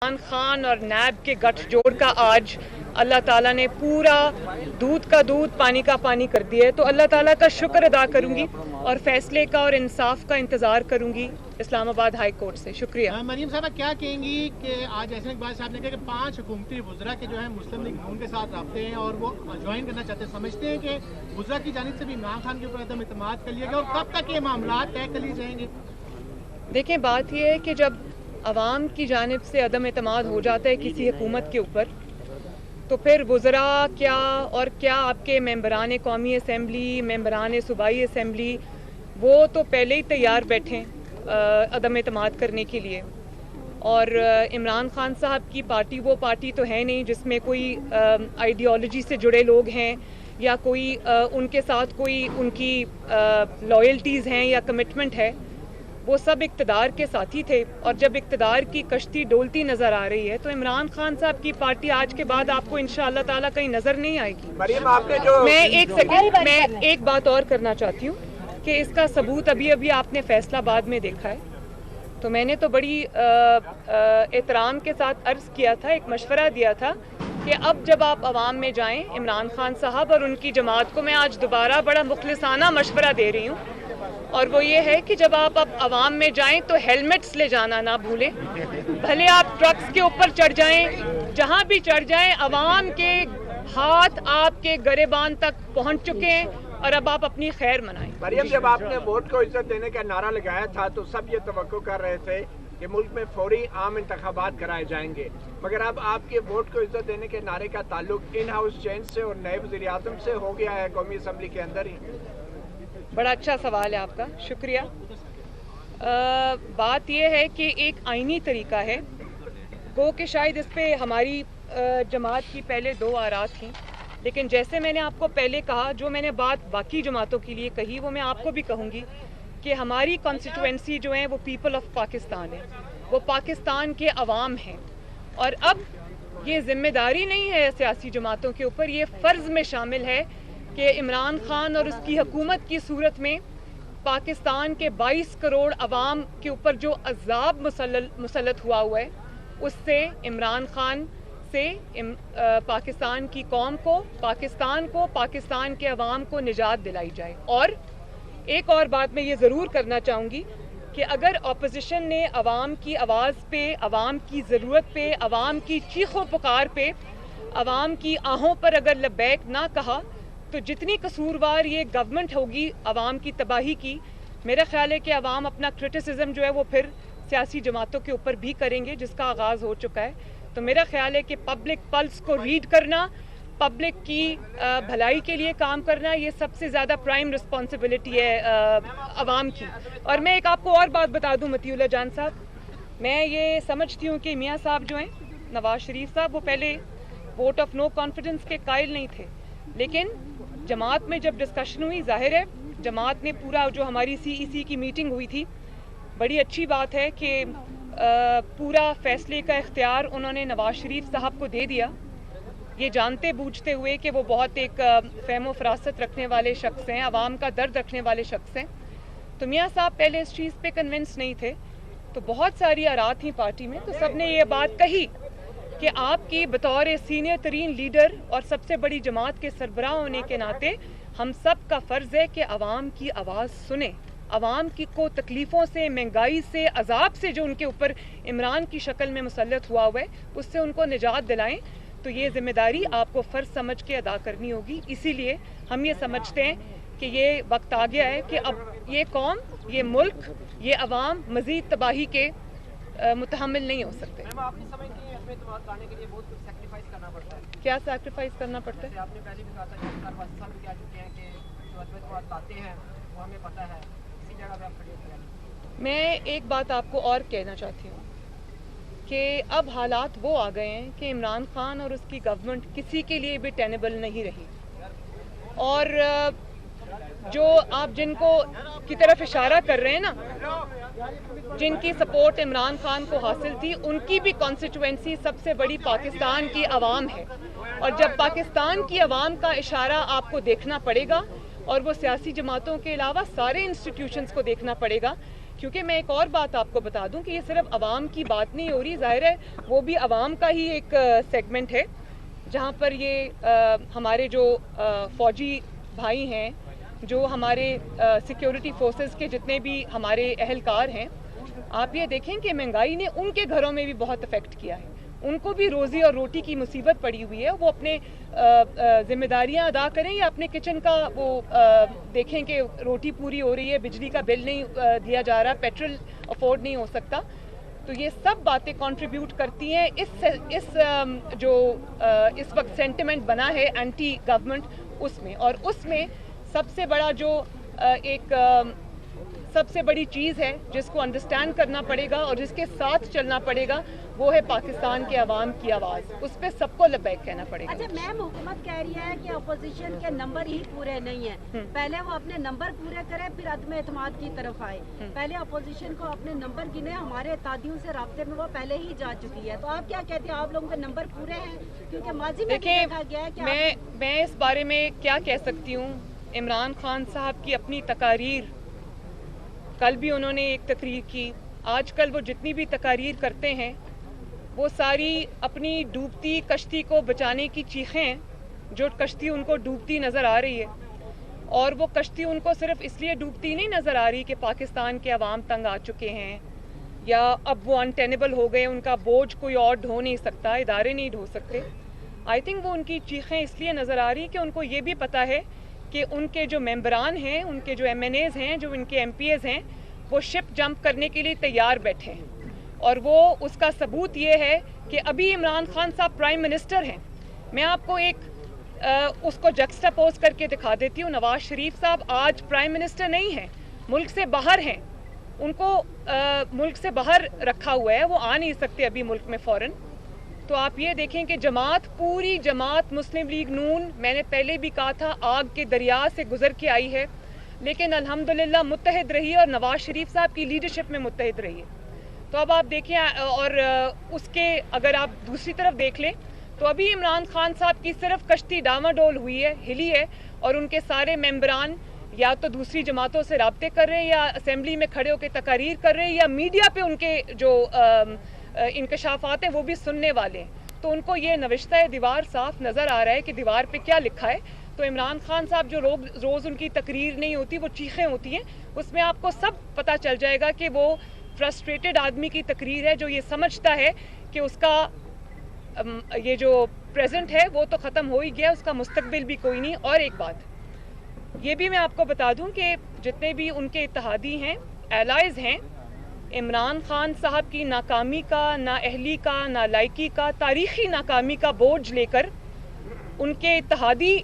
عمران خان اور نیب کے گٹھ جوڑ کا آج اللہ تعالیٰ نے پورا دودھ کا دودھ پانی کا پانی کر دیا ہے، تو اللہ تعالیٰ کا شکر ادا کروں گی اور فیصلے کا اور انصاف کا انتظار کروں گی اسلام آباد ہائی کورٹ سے. شکریہ. مریم صاحبہ کیا کہیں گی کہ آج احسن اقبال صاحب نے کہا کہ 5 حکومتی وزراء کے جو ہے مسلم لیگ نون کے ساتھ رابطے ہیں اور وہ جوائن کرنا چاہتے ہیں، سمجھتے ہیں کہ وزراء کی جانب سے بھی عمران خان کے اوپر عدم اعتماد کر لیا گیا، اور کب تک یہ معاملات طے کر لیے جائیں گے؟ دیکھیں، بات یہ ہے کہ جب عوام کی جانب سے عدم اعتماد ہو جاتا ہے کسی حکومت کے اوپر، تو پھر وزراء کیا اور کیا آپ کے ممبران قومی اسمبلی، ممبران صوبائی اسمبلی، وہ تو پہلے ہی تیار بیٹھیں عدم اعتماد کرنے کے لیے. اور عمران خان صاحب کی پارٹی وہ پارٹی تو ہے نہیں جس میں کوئی آئیڈیالوجی سے جڑے لوگ ہیں یا کوئی ان کے ساتھ کوئی ان کی لائلٹیز ہیں یا کمٹمنٹ ہے. وہ سب اقتدار کے ساتھی تھے، اور جب اقتدار کی کشتی ڈولتی نظر آ رہی ہے تو عمران خان صاحب کی پارٹی آج کے بعد آپ کو انشاءاللہ تعالیٰ کہیں نظر نہیں آئے گی. میں ایک بات اور کرنا چاہتی ہوں کہ اس کا ثبوت ابھی آپ نے فیصلہ آباد میں دیکھا ہے. تو میں نے تو بڑی احترام کے ساتھ عرض کیا تھا، ایک مشورہ دیا تھا کہ اب جب آپ عوام میں جائیں، عمران خان صاحب اور ان کی جماعت کو میں آج دوبارہ بڑا مخلصانہ مشورہ دے رہی ہوں، اور وہ یہ ہے کہ جب آپ اب عوام میں جائیں تو ہیلمٹس لے جانا نہ بھولیں. بھلے آپ ٹرکس کے اوپر چڑھ جائیں، جہاں بھی چڑھ جائیں، عوام کے ہاتھ آپ کے گریبان تک پہنچ چکے ہیں، اور اب آپ اپنی خیر منائیں. مریم، جب آپ نے ووٹ کو عزت دینے کا نعرہ لگایا تھا تو سب یہ توقع کر رہے تھے کہ ملک میں فوری عام انتخابات کرائے جائیں گے، مگر اب آپ کے ووٹ کو عزت دینے کے نعرے کا تعلق ان ہاؤس چینج سے اور نئے وزیر اعظم سے ہو گیا ہے قومی اسمبلی کے اندر ہی. بڑا اچھا سوال ہے آپ کا، شکریہ. بات یہ ہے کہ ایک آئینی طریقہ ہے، گو کہ شاید اس پہ ہماری جماعت کی پہلے 2 آراء تھیں، لیکن جیسے میں نے آپ کو پہلے کہا، جو میں نے بات باقی جماعتوں کے لیے کہی وہ میں آپ کو بھی کہوں گی کہ ہماری کانسٹیٹوئنسی جو ہیں وہ پیپل آف پاکستان ہے، وہ پاکستان کے عوام ہیں. اور اب یہ ذمہ داری نہیں ہے سیاسی جماعتوں کے اوپر، یہ فرض میں شامل ہے کہ عمران خان اور اس کی حکومت کی صورت میں پاکستان کے 22 کروڑ عوام کے اوپر جو عذاب مسلط ہوا ہے، اس سے عمران خان سے پاکستان کی قوم کو، پاکستان کے عوام کو نجات دلائی جائے. اور ایک اور بات میں یہ ضرور کرنا چاہوں گی کہ اگر اپوزیشن نے عوام کی آواز پہ، عوام کی ضرورت پہ، عوام کی چیخ و پکار پہ، عوام کی آہوں پر اگر لبیک نہ کہا، تو جتنی قصوروار یہ گورنمنٹ ہوگی عوام کی تباہی کی، میرا خیال ہے کہ عوام اپنا کرٹیسزم جو ہے وہ پھر سیاسی جماعتوں کے اوپر بھی کریں گے، جس کا آغاز ہو چکا ہے. تو میرا خیال ہے کہ پبلک پلس کو ریڈ کرنا، پبلک کی بھلائی کے لیے کام کرنا، یہ سب سے زیادہ پرائم رسپانسبلٹی ہے عوام کی. اور میں ایک آپ کو اور بات بتا دوں مطیع اللہ جان صاحب، میں یہ سمجھتی ہوں کہ میاں صاحب جو ہیں، نواز شریف صاحب، وہ پہلے ووٹ آف نو کانفیڈنس کے قائل نہیں تھے، لیکن جماعت میں جب ڈسکشن ہوئی، ظاہر ہے جماعت نے پورا، جو ہماری CEC کی میٹنگ ہوئی تھی، بڑی اچھی بات ہے کہ پورا فیصلے کا اختیار انہوں نے نواز شریف صاحب کو دے دیا، یہ جانتے بوجھتے ہوئے کہ وہ بہت ایک فہم و فراست رکھنے والے شخص ہیں، عوام کا درد رکھنے والے شخص ہیں. تو میاں صاحب پہلے اس چیز پہ کنونس نہیں تھے، تو بہت ساری آراء تھیں پارٹی میں، تو سب نے یہ بات کہی کہ آپ کی بطور سینئر ترین لیڈر اور سب سے بڑی جماعت کے سربراہ ہونے کے ناطے ہم سب کا فرض ہے کہ عوام کی آواز سنیں، عوام کی کو تکلیفوں سے، مہنگائی سے، عذاب سے جو ان کے اوپر عمران کی شکل میں مسلط ہوا ہے، اس سے ان کو نجات دلائیں. تو یہ ذمہ داری آپ کو فرض سمجھ کے ادا کرنی ہوگی. اسی لیے ہم یہ سمجھتے ہیں کہ یہ وقت آ گیا ہے کہ اب یہ قوم، یہ ملک، یہ عوام مزید تباہی کے متحمل نہیں ہو سکتے. کیا سیکریفائز کرنا پڑتا ہے؟ میں ایک بات آپ کو اور کہنا چاہتی ہوں کہ اب حالات وہ آ گئے ہیں کہ عمران خان اور اس کی گورنمنٹ کسی کے لیے بھی ٹینیبل نہیں رہی، اور جو آپ جن کو کی طرف اشارہ کر رہے ہیں نا، جن کی سپورٹ عمران خان کو حاصل تھی، ان کی بھی کانسٹیٹوئنسی سب سے بڑی پاکستان کی عوام ہے. اور جب پاکستان کی عوام کا اشارہ آپ کو دیکھنا پڑے گا، اور وہ سیاسی جماعتوں کے علاوہ سارے انسٹیٹیوشنز کو دیکھنا پڑے گا کیونکہ میں ایک اور بات آپ کو بتا دوں کہ یہ صرف عوام کی بات نہیں ہو رہی، ظاہر ہے وہ بھی عوام کا ہی ایک سیگمنٹ ہے جہاں پر یہ ہمارے جو فوجی بھائی ہیں، جو ہمارے سیکیورٹی فورسز کے جتنے بھی ہمارے اہلکار ہیں، آپ یہ دیکھیں کہ مہنگائی نے ان کے گھروں میں بھی بہت افیکٹ کیا ہے، ان کو بھی روزی اور روٹی کی مصیبت پڑی ہوئی ہے. وہ اپنے ذمہ داریاں ادا کریں یا اپنے کچن کا وہ دیکھیں کہ روٹی پوری ہو رہی ہے، بجلی کا بل نہیں دیا جا رہا، پیٹرول افورڈ نہیں ہو سکتا. تو یہ سب باتیں کنٹریبیوٹ کرتی ہیں اس جو اس وقت سینٹیمنٹ بنا ہے اینٹی گورنمنٹ اس میں. اور اس میں سب سے بڑا جو ایک سب سے بڑی چیز ہے جس کو انڈرسٹینڈ کرنا پڑے گا اور جس کے ساتھ چلنا پڑے گا وہ ہے پاکستان کے عوام کی آواز. اس پہ سب کو لبیک کہنا پڑے گا. اچھا میم، حکومت کہہ رہی ہے کہ اپوزیشن کے نمبر ہی پورے نہیں ہیں، پہلے وہ اپنے نمبر پورے کرے پھر عدم اعتماد کی طرف آئے. پہلے اپوزیشن کو اپنے نمبر گنے، ہمارے اتحادیوں سے رابطے میں وہ پہلے ہی جا چکی ہے. تو آپ کیا کہتے ہیں، آپ لوگوں کے نمبر پورے ہیں؟ کیونکہ ماضی میں دیکھا گیا ہے کہ میں اس بارے میں کیا کہہ سکتی ہوں. عمران خان صاحب کی اپنی تقاریر، کل بھی انہوں نے ایک تقریر کی، آج کل وہ جتنی بھی تقاریر کرتے ہیں وہ ساری اپنی ڈوبتی کشتی کو بچانے کی چیخیں، جو کشتی ان کو ڈوبتی نظر آ رہی ہے. اور وہ کشتی ان کو صرف اس لیے ڈوبتی نہیں نظر آ رہی کہ پاکستان کے عوام تنگ آ چکے ہیں یا اب وہ انٹینیبل ہو گئے، ان کا بوجھ کوئی اور ڈھو نہیں سکتا، ادارے نہیں ڈھو سکتے. آئی تھنک وہ ان کی چیخیں اس لیے نظر آ رہی کہ ان کو یہ بھی پتہ ہے کہ ان کے جو ممبران ہیں، ان کے جو ایم این ایز ہیں، جو ان کے ایم پی ایز ہیں، وہ شپ جمپ کرنے کے لیے تیار بیٹھے ہیں. اور وہ اس کا ثبوت یہ ہے کہ ابھی عمران خان صاحب پرائم منسٹر ہیں. میں آپ کو ایک اس کو جکسٹاپوز کر کے دکھا دیتی ہوں. نواز شریف صاحب آج پرائم منسٹر نہیں ہیں، ملک سے باہر ہیں. ان کو ملک سے باہر رکھا ہوا ہے، وہ آ نہیں سکتے ابھی ملک میں فوراً. تو آپ یہ دیکھیں کہ جماعت، پوری جماعت مسلم لیگ نون، میں نے پہلے بھی کہا تھا، آگ کے دریا سے گزر کے آئی ہے، لیکن الحمدللہ متحد رہی ہے اور نواز شریف صاحب کی لیڈرشپ میں متحد رہی ہے. تو اب آپ دیکھیں، اور اس کے اگر آپ دوسری طرف دیکھ لیں تو ابھی عمران خان صاحب کی صرف کشتی ڈاواڈول ہوئی ہے، ہلی ہے، اور ان کے سارے ممبران یا تو دوسری جماعتوں سے رابطے کر رہے ہیں یا اسمبلی میں کھڑے ہو کے تقاریر کر رہے ہیں یا میڈیا پہ ان کے جو انکشافات ہیں وہ بھی سننے والے ہیں. تو ان کو یہ نوشتہ دیوار صاف نظر آ رہا ہے کہ دیوار پہ کیا لکھا ہے. تو عمران خان صاحب جو روز ان کی تقریر نہیں ہوتی، وہ چیخیں ہوتی ہیں، اس میں آپ کو سب پتہ چل جائے گا کہ وہ فرسٹریٹڈ آدمی کی تقریر ہے جو یہ سمجھتا ہے کہ اس کا یہ جو پریزنٹ ہے وہ تو ختم ہو ہی گیا، اس کا مستقبل بھی کوئی نہیں. اور ایک بات یہ بھی میں آپ کو بتا دوں کہ جتنے بھی ان کے اتحادی ہیں، ایلائز ہیں، عمران خان صاحب کی ناکامی کا، نااہلی کا، نالائکی کا، تاریخی ناکامی کا بوجھ لے کر ان کے اتحادی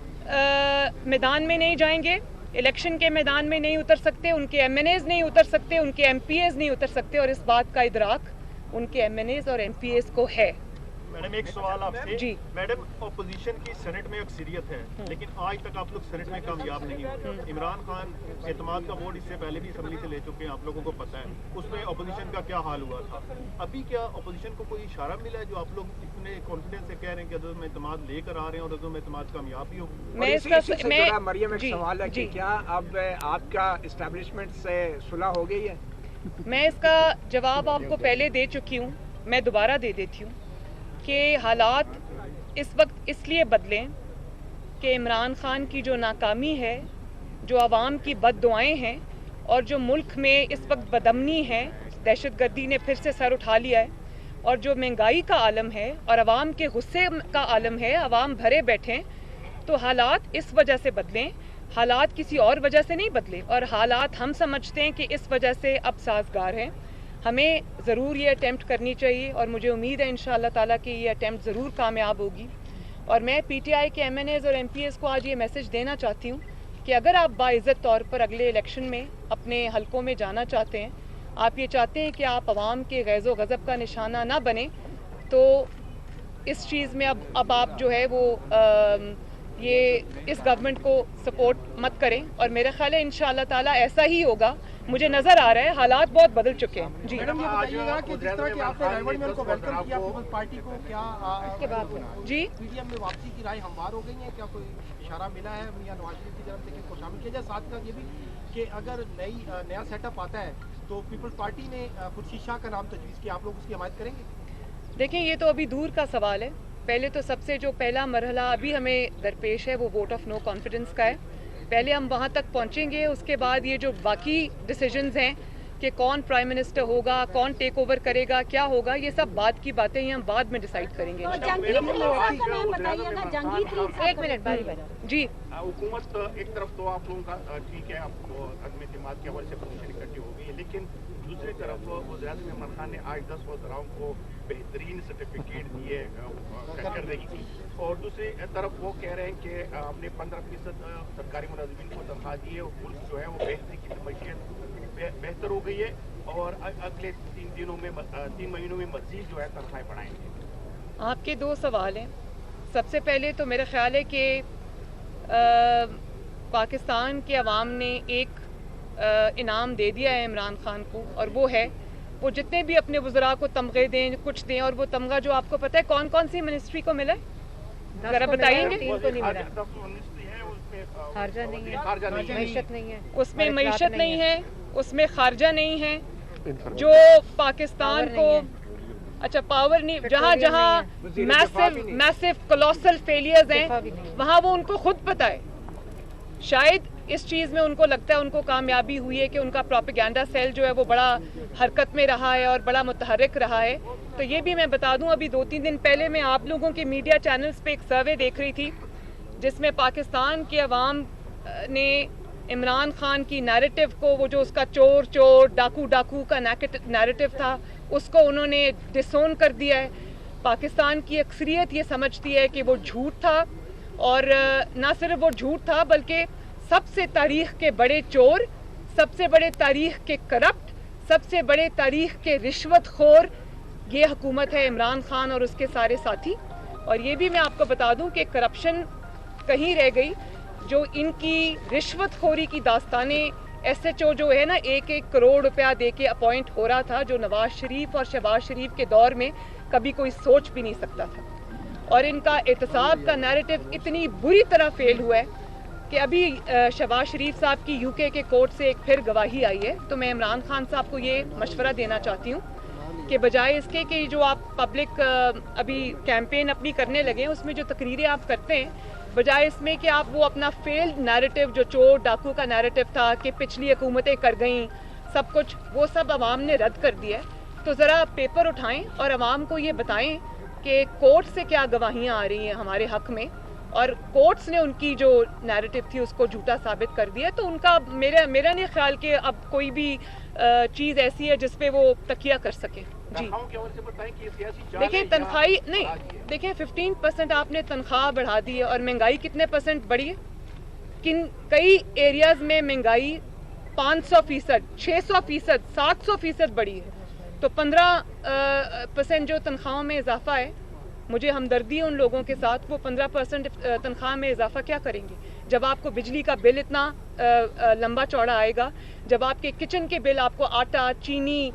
میدان میں نہیں جائیں گے، الیکشن کے میدان میں نہیں اتر سکتے، ان کے ایم این ایز نہیں اتر سکتے، ان کے ایم پی ایز نہیں اتر سکتے. اور اس بات کا ادراک ان کے ایم این ایز اور ایم پی ایز کو ہے. میڈم ایک سوال آپ سے. جی میڈم، اپوزیشن کی سینٹ میں اکثریت ہے لیکن آج تک آپ لوگ سینٹ میں کامیاب نہیں ہوئے. عمران خان اعتماد کا ووٹ اس سے پہلے بھی اسمبلی سے لے چکے ہیں، آپ لوگوں کو پتہ ہے اس میں اپوزیشن کا کیا حال ہوا تھا. ابھی کیا اپوزیشن کو کوئی اشارہ ملا ہے جو آپ لوگ اتنے کانفیڈنس سے کہہ رہے ہیں کہ عدم اعتماد لے کر آ رہے ہیں اور عدم اعتماد کامیاب بھی ہو؟ مریم ایک سوال ہے کہ کیا اب آپ کا اسٹیبلشمنٹ سے صلح ہو گئی ہے؟ میں اس کا جواب آپ کو پہلے دے چکی ہوں، میں دوبارہ دے دیتی ہوں کہ حالات اس وقت اس لیے بدلیں کہ عمران خان کی جو ناکامی ہے، جو عوام کی بد دعائیں ہیں اور جو ملک میں اس وقت بدامنی ہے، دہشت گردی نے پھر سے سر اٹھا لیا ہے، اور جو مہنگائی کا عالم ہے اور عوام کے غصے کا عالم ہے، عوام بھرے بیٹھے ہیں. تو حالات اس وجہ سے بدلیں، حالات کسی اور وجہ سے نہیں بدلے. اور حالات ہم سمجھتے ہیں کہ اس وجہ سے اب سازگار ہیں. ہمیں ضرور یہ اٹیمپٹ کرنی چاہیے اور مجھے امید ہے انشاءاللہ تعالیٰ کہ یہ اٹیمپٹ ضرور کامیاب ہوگی. اور میں پی ٹی آئی کے ایم این ایز اور ایم پی ایز کو آج یہ میسج دینا چاہتی ہوں کہ اگر آپ باعزت طور پر اگلے الیکشن میں اپنے حلقوں میں جانا چاہتے ہیں، آپ یہ چاہتے ہیں کہ آپ عوام کے غیظ و غضب کا نشانہ نہ بنیں، تو اس چیز میں اب آپ جو ہے وہ یہ اس گورنمنٹ کو سپورٹ مت کریں. اور میرا خیال ہے انشاءاللہ تعالیٰ ایسا ہی ہوگا. مجھے نظر آ رہا ہے حالات بہت بدل چکے ہیں. جی میڈم، یہ بتائیے گا کہ جس طرح کہ آپ نے رائیول میں ان کو ویلکم کیا پیپلز پارٹی کو، کیا اس کے بعد جی پی ڈی ایم میں واپسی کی رائے ہموار ہو گئی ہیں؟ کیا کوئی اشارہ ملا ہے میاں نواز شریف کی طرف سے کہ ان کو شامل کیا جائے؟ ساتھ ساتھ یہ بھی کہ اگر نیا سیٹ اپ آتا ہے تو پیپلز پارٹی نے خورشید شاہ کا نام تجویز کیا, آپ لوگ اس کی حمایت کریں گے؟ دیکھیں یہ تو ابھی دور کا سوال ہے. پہلے تو سب سے جو پہلا مرحلہ ابھی ہمیں درپیش ہے وہ ووٹ آف نو کانفیڈنس کا ہے. پہلے ہم وہاں تک پہنچیں گے, اس کے بعد یہ جو باقی ڈیسیجنز ہیں کہ کون پرائم منسٹر ہوگا, کون ٹیک اوور کرے گا, کیا ہوگا, یہ سب بعد کی باتیں ہیں, ہم بعد میں ڈیسائیڈ کریں گے. ایک منٹ جی. حکومت ایک طرف تو آپ لوگوں کا ٹھیک ہے, آپ کو عدم اعتماد کے حوالے سے پوزیشن اکٹھی ہو گئی ہے, لیکن دوسری طرف وزیر اعظم عمران خان نے آج 10 وزراؤں کو بہترین سرٹیفکیٹ دیے کرنے کی, اور دوسری طرف وہ کہہ رہے ہیں کہ ہم نے 15% سرکاری ملازمین کو تنخواہ دی ہے, اور ملک جو ہے وہ بہتری کی معیشت بہتر ہو گئی ہے, اور اگلے 3 مہینوں میں مزید جو ہے تنخواہیں بڑھائیں گے. آپ کے دو سوال ہیں. سب سے پہلے تو میرا خیال ہے کہ پاکستان کے عوام نے ایک انعام دے دیا ہے عمران خان کو, اور وہ ہے وہ جتنے بھی اپنے وزراء کو تمغے دیں, کچھ دیں, اور وہ تمغہ جو آپ کو پتہ ہے کون کون سی منسٹری کو ملا ہے, ذرا بتائیں گے. خارجہ نہیں ہے, معیشت نہیں ہے, اس میں معیشت نہیں ہے, اس میں خارجہ نہیں ہے, جو پاکستان کو اچھا پاور نہیں, جہاں جہاں میسو کولوسل فیلیئرز ہیں وہاں وہ ان کو خود پتہ ہے. شاید اس چیز میں ان کو لگتا ہے ان کو کامیابی ہوئی ہے کہ ان کا پروپیگنڈا سیل جو ہے وہ بڑا حرکت میں رہا ہے اور بڑا متحرک رہا ہے. تو یہ بھی میں بتا دوں, ابھی 2-3 دن پہلے میں آپ لوگوں کے میڈیا چینلز پہ ایک سروے دیکھ رہی تھی جس میں پاکستان کے عوام نے عمران خان کی نیریٹو کو, وہ جو اس کا چور چور ڈاکو ڈاکو کا نیریٹو تھا, اس کو انہوں نے ڈسون کر دیا ہے. پاکستان کی اکثریت یہ سمجھتی ہے کہ وہ جھوٹ تھا, اور نہ صرف وہ جھوٹ تھا بلکہ سب سے تاریخ کے بڑے چور, سب سے بڑے تاریخ کے کرپٹ, سب سے بڑے تاریخ کے رشوت خور یہ حکومت ہے عمران خان اور اس کے سارے ساتھی. اور یہ بھی میں آپ کو بتا دوں کہ کرپشن کہیں رہ گئی. جو ان کی رشوت خوری کی داستانیں, ایس ایچ او جو ہے نا 1-1 کروڑ روپیہ دے کے اپوائنٹ ہو رہا تھا, جو نواز شریف اور شہباز شریف کے دور میں کبھی کوئی سوچ بھی نہیں سکتا تھا. اور ان کا احتساب کا نیریٹو اتنی بری طرح فیل ہوا ہے کہ ابھی شہباز شریف صاحب کی UK کے کورٹ سے ایک پھر گواہی آئی ہے. تو میں عمران خان صاحب کو یہ مشورہ دینا چاہتی ہوں کہ بجائے اس کے کہ جو آپ پبلک ابھی کیمپین اپنی کرنے لگے ہیں, اس میں جو تقریریں آپ کرتے ہیں, بجائے اس میں کہ آپ وہ اپنا فیلڈ نیریٹو جو چور ڈاکو کا نیریٹو تھا کہ پچھلی حکومتیں کر گئیں سب کچھ, وہ سب عوام نے رد کر دیا ہے. تو ذرا پیپر اٹھائیں اور عوام کو یہ بتائیں کہ کورٹ سے کیا گواہیاں آ رہی ہیں ہمارے حق میں, اور کورٹس نے ان کی جو نیریٹو تھی اس کو جھوٹا ثابت کر دیا. تو ان کا میرا نہیں خیال کہ اب کوئی بھی چیز ایسی ہے جس پہ وہ تکیہ کر سکیں. جی دیکھیں تنخواہی نہیں, دیکھیں 15% آپ نے تنخواہ بڑھا دی ہے, اور مہنگائی کتنے % بڑھی ہے. کئی ایریاز میں مہنگائی 500%, 600%, 700% بڑھی ہے. تو 15% جو تنخواہوں میں اضافہ ہے, مجھے ہمدردی ہے ان لوگوں کے ساتھ, وہ 15% تنخواہ میں اضافہ کیا کریں گے جب آپ کو بجلی کا بل اتنا لمبا چوڑا آئے گا, جب آپ کے کچن کے بل, آپ کو آٹا, چینی,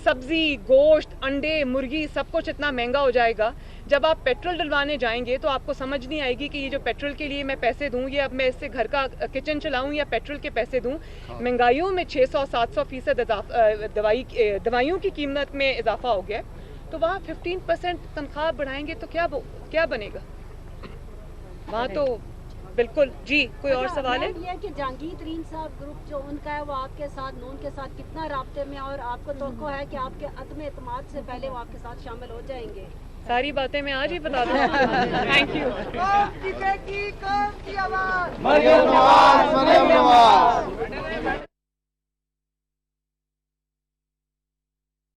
سبزی, گوشت, انڈے, مرغی سب کچھ اتنا مہنگا ہو جائے گا. جب آپ پیٹرول ڈلوانے جائیں گے تو آپ کو سمجھ نہیں آئے گی کہ یہ جو پیٹرول کے لیے میں پیسے دوں, یہ اب میں اس سے گھر کا کچن چلاؤں یا پیٹرول کے پیسے دوں. مہنگائیوں میں 600-700% دوائیوں کی قیمت میں اضافہ ہو گیا. تو وہاں 15% تنخواہ بڑھائیں گے تو کیا بنے گا وہاں. تو بالکل. جی کوئی اور سوال ہے؟ یہ کہ جہانگیر ترین صاحب گروپ جو ان کا ہے وہ آپ کے ساتھ, نون کے ساتھ کتنا رابطے میں, اور آپ کو توقع ہے کہ آپ کے عدم اعتماد سے پہلے وہ آپ کے ساتھ شامل ہو جائیں گے؟ ساری باتیں میں آج ہی بتا دوں. Thank you.